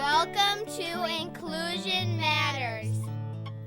Welcome to Inclusion Matters,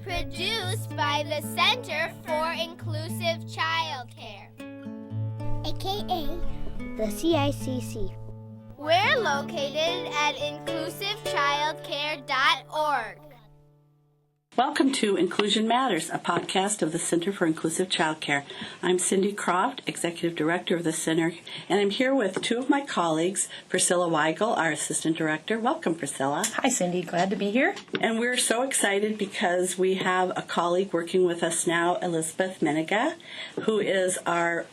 produced by the Center for Inclusive Childcare, aka the CICC. We're located at inclusivechildcare.org. Welcome to Inclusion Matters, a podcast of the Center for Inclusive Childcare. I'm Cindy Croft, Executive Director of the Center, and I'm here with two of my colleagues, Priscilla Weigel, our Assistant Director. Welcome, Priscilla. Hi, Cindy. Glad to be here. And we're so excited because we have a colleague working with us now, Elizabeth Menninga, who is our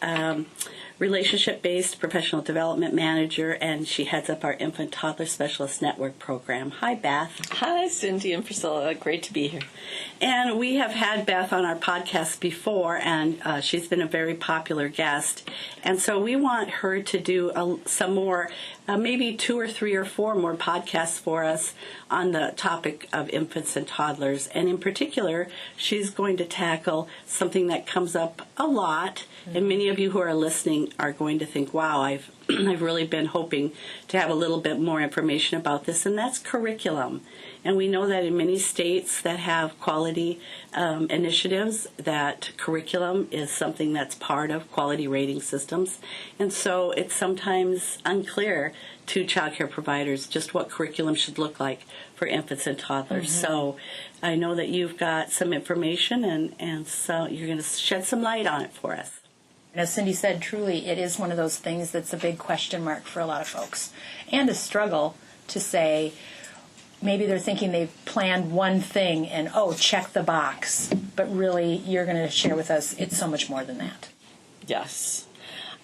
relationship-based professional development manager, and she heads up our Infant Toddler Specialist Network program. Hi, Beth. Hi, Cindy and Priscilla. Great to be here. And we have had Beth on our podcast before, and she's been a very popular guest. And so we want her to do some more, maybe 2 or 3 or 4 more podcasts for us on the topic of infants and toddlers. And in particular, she's going to tackle something that comes up a lot. And many of you who are listening are going to think, wow, I've really been hoping to have a little bit more information about this, and that's curriculum. And we know that in many states that have quality initiatives, that curriculum is something that's part of quality rating systems. And so it's sometimes unclear to child care providers just what curriculum should look like for infants and toddlers. Mm-hmm. So I know that you've got some information, and so you're going to shed some light on it for us. As Cindy said, truly, it is one of those things that's a big question mark for a lot of folks, and a struggle to say, maybe they're thinking they've planned one thing and, check the box. But really, you're going to share with us, it's so much more than that. Yes.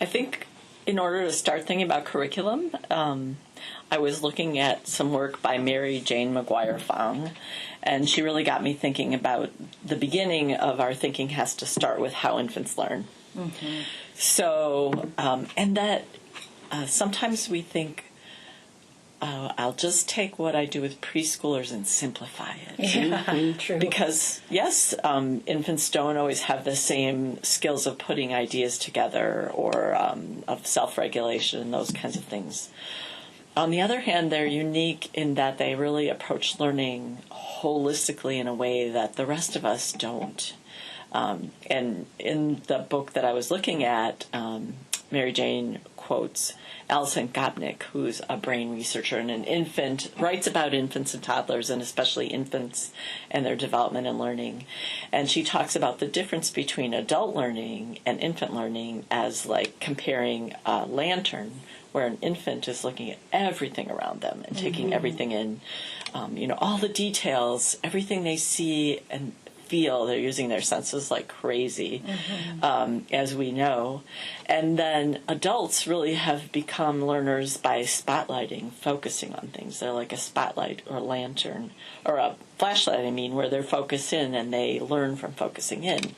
I think in order to start thinking about curriculum, I was looking at some work by Mary Jane McGuire-Fong, and she really got me thinking about the beginning of our thinking has to start with how infants learn. Mm-hmm. So, and that sometimes we think, I'll just take what I do with preschoolers and simplify it. Yeah, mm-hmm. True. Because, yes, infants don't always have the same skills of putting ideas together or of self-regulation and those kinds of things. On the other hand, they're unique in that they really approach learning holistically in a way that the rest of us don't. And in the book that I was looking at, Mary Jane quotes Alison Gopnik, who's a brain researcher and an infant, writes about infants and toddlers, and especially infants and their development and learning. And she talks about the difference between adult learning and infant learning as like comparing a lantern, where an infant is looking at everything around them and taking everything in, all the details, everything they see and feel. They're using their senses like crazy, as we know. And then adults really have become learners by spotlighting, focusing on things. They're like a spotlight or a lantern, or a flashlight, where they're focused in and they learn from focusing in.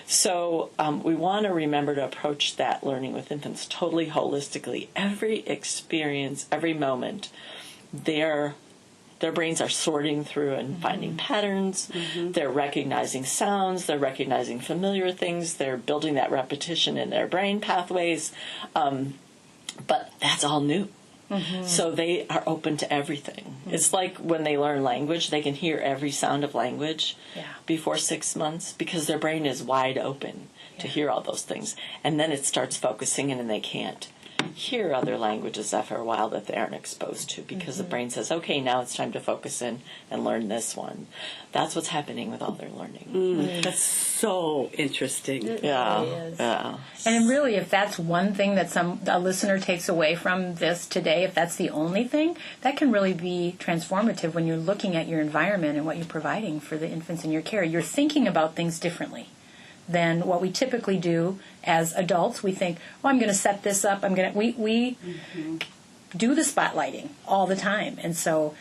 So we want to remember to approach that learning with infants totally holistically. Every experience, every moment, their brains are sorting through and finding patterns. Mm-hmm. They're recognizing sounds. They're recognizing familiar things. They're building that repetition in their brain pathways. But that's all new. Mm-hmm. So they are open to everything. Mm-hmm. It's like when they learn language, they can hear every sound of language before 6 months because their brain is wide open to hear all those things. And then it starts focusing in and they can't hear other languages after a while that they aren't exposed to because the brain says, okay, now it's time to focus in and learn this one. That's what's happening with all their learning. That's so interesting. It really is. And really, if that's one thing that a listener takes away from this today, if that's the only thing, that can really be transformative when you're looking at your environment and what you're providing for the infants in your care. You're thinking about things differently than what we typically do as adults. We think, I'm going to set this up. We do the spotlighting all the time. And so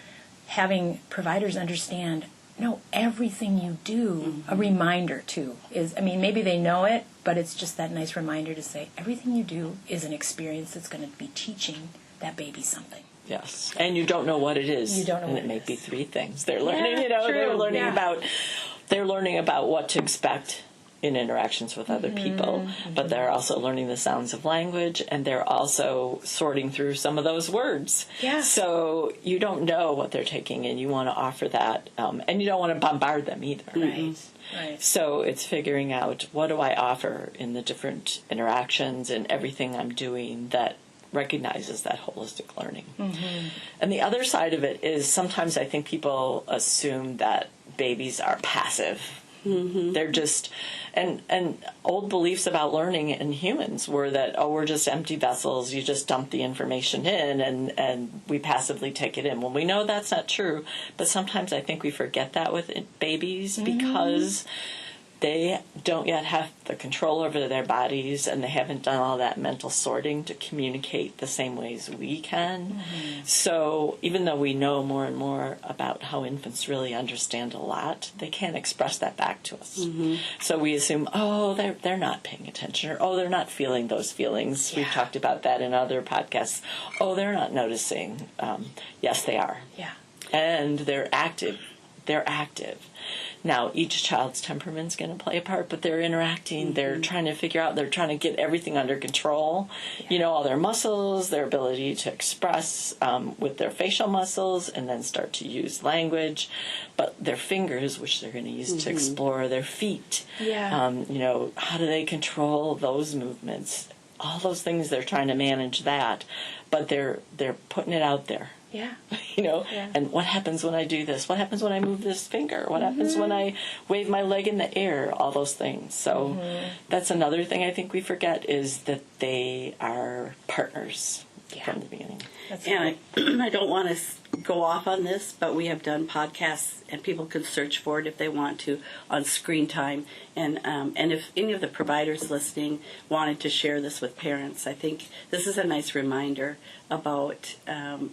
having providers understand, no, everything you do, a reminder too, is, maybe they know it, but it's just that nice reminder to say, everything you do is an experience that's going to be teaching that baby something. Yes. And you don't know what it is. You don't know and what it may is. be 3 things. They're learning, true. they're learning about what to expect in interactions with other people, but they're also learning the sounds of language, and they're also sorting through some of those words. Yeah. So you don't know what they're taking in. You want to offer that, and you don't want to bombard them either. Right. Right. So it's figuring out, what do I offer in the different interactions and everything I'm doing that recognizes that holistic learning. And the other side of it is, sometimes I think people assume that babies are passive. They're just, and old beliefs about learning in humans were that, we're just empty vessels, you just dump the information in and we passively take it in. Well, we know that's not true, but sometimes I think we forget that with babies because they don't yet have the control over their bodies, and they haven't done all that mental sorting to communicate the same ways we can. So even though we know more and more about how infants really understand a lot, they can't express that back to us. So we assume, they're not paying attention, or they're not feeling those feelings. We've talked about that in other podcasts. They're not noticing. Yes, they are. Yeah. And they're active. They're active. Now, each child's temperament's going to play a part, but they're interacting. They're trying to figure out, they're trying to get everything under control. All their muscles, their ability to express with their facial muscles, and then start to use language. But their fingers, which they're going to use to explore, their feet. Yeah. How do they control those movements? All those things, they're trying to manage that, but they're putting it out there. Yeah. And what happens when I do this? What happens when I move this finger? What happens when I wave my leg in the air? All those things. So that's another thing I think we forget, is that they are partners from the beginning. And I don't want to go off on this, but we have done podcasts, and people can search for it if they want to, on screen time. And if any of the providers listening wanted to share this with parents, I think this is a nice reminder about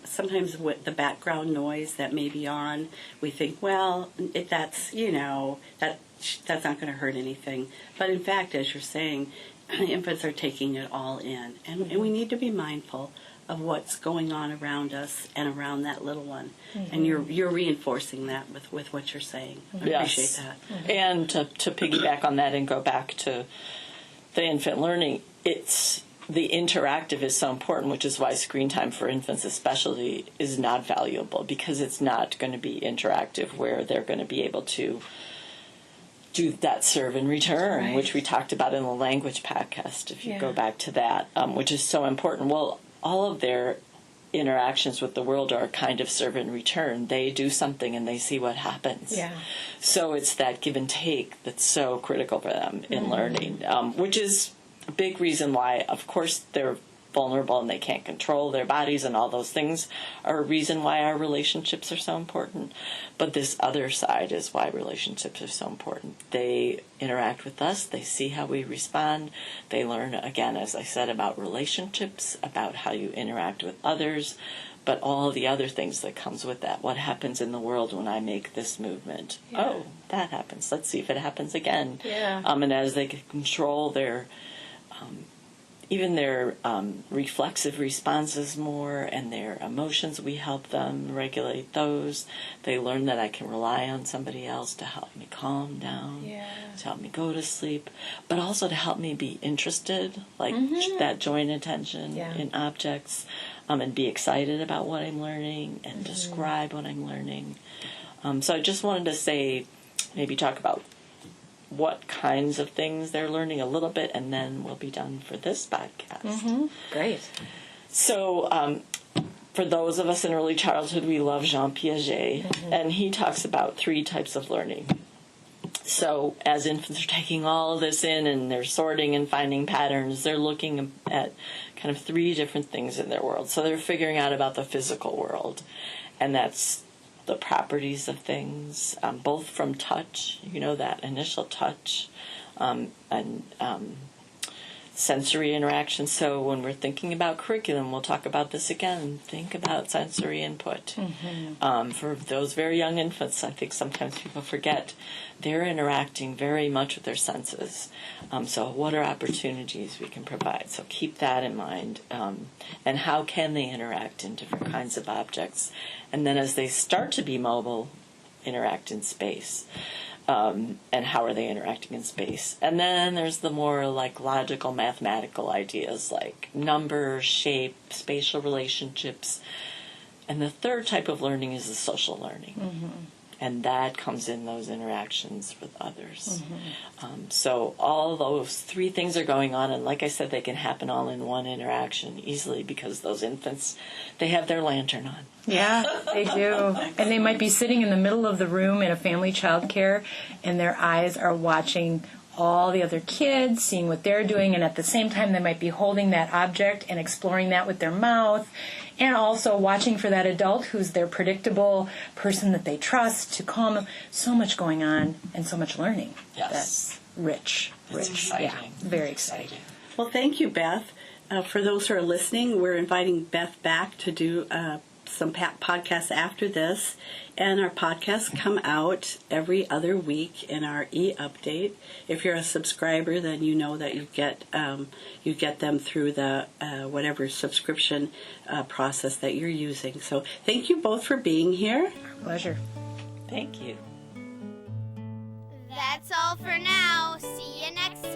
sometimes what the background noise that may be on. We think, well, that's not going to hurt anything. But in fact, as you're saying, infants are taking it all in. And we need to be mindful of what's going on around us and around that little one. And you're reinforcing that with what you're saying. I appreciate that. And to piggyback on that and go back to the infant learning, the interactive is so important, which is why screen time for infants especially is not valuable, because it's not going to be interactive where they're going to be able to do that serve and return, which we talked about in the language podcast, if you go back to that, which is so important. Well, all of their interactions with the world are a kind of serve and return. They do something and they see what happens. Yeah. So it's that give and take that's so critical for them in learning, which is a big reason why, of course, they're vulnerable and they can't control their bodies, and all those things are a reason why our relationships are so important. But this other side is why relationships are so important. They interact with us, they see how we respond, they learn, again, as I said, about relationships, about how you interact with others, but all the other things that comes with that. What happens in the world when I make this movement? Oh, that happens. Let's see if it happens again. And as they can control their even their reflexive responses more, and their emotions, we help them regulate those. They learn that I can rely on somebody else to help me calm down, to help me go to sleep, but also to help me be interested, like that joy and attention in objects, and be excited about what I'm learning and describe what I'm learning. So I just wanted to say, maybe talk about what kinds of things they're learning a little bit, and then we'll be done for this podcast. Great. So for those of us in early childhood, we love Jean Piaget, and he talks about 3 types of learning. So as infants are taking all of this in and they're sorting and finding patterns, they're looking at kind of 3 different things in their world. So they're figuring out about the physical world, and that's the properties of things, both from touch, that initial touch, and sensory interaction. So when we're thinking about curriculum, we'll talk about this again. Think about sensory input. For those very young infants, I think sometimes people forget they're interacting very much with their senses. So what are opportunities we can provide? So keep that in mind. And how can they interact in different kinds of objects? And then as they start to be mobile, interact in space. and how are they interacting in space. And then there's the more like logical, mathematical ideas like numbers, shape, spatial relationships. And the third type of learning is the social learning. Mm-hmm. And that comes in those interactions with others. Mm-hmm. So all those three things are going on, and like I said, they can happen all in one interaction easily because those infants, they have their lantern on. Yeah, they do. And they might be sitting in the middle of the room in a family child care, and their eyes are watching all the other kids, seeing what they're doing, and at the same time they might be holding that object and exploring that with their mouth, and also watching for that adult who's their predictable person that they trust to calm them. So much going on and so much learning. Yes. That's rich. Exciting. Yeah, very exciting. Well, thank you, Beth. For those who are listening, we're inviting Beth back to do some podcasts after this, and our podcasts come out every other week in our e-update. If you're a subscriber, then you know that you get them through the whatever subscription process that you're using. So thank you both for being here. Pleasure. Thank you. That's all for now. See you next time.